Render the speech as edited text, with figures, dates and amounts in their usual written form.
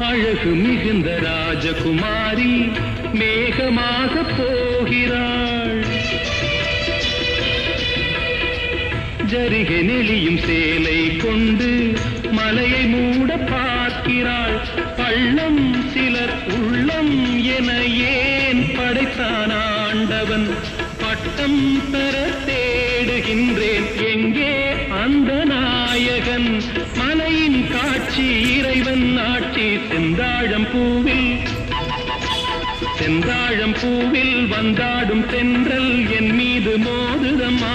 அழகு மிகுந்த ராஜகுமாரி மேகமாக போகிறாள். ஜரிகை நெளியும் சேலை கொண்டு மலையை மூட பார்க்கிறாள். பள்ளம் சிலர் உள்ளம் என ஏன் படைத்தான் ஆண்டவன்? பட்டம் பெற தேடுகின்றேன், எங்கே அந்த நாயகன்? மலையின் காட்சி இறைவன் ஆட்சி. செந்தாழம் பூவில் வந்தாடும் தென்றல் என் மீது மோதுதம்மா.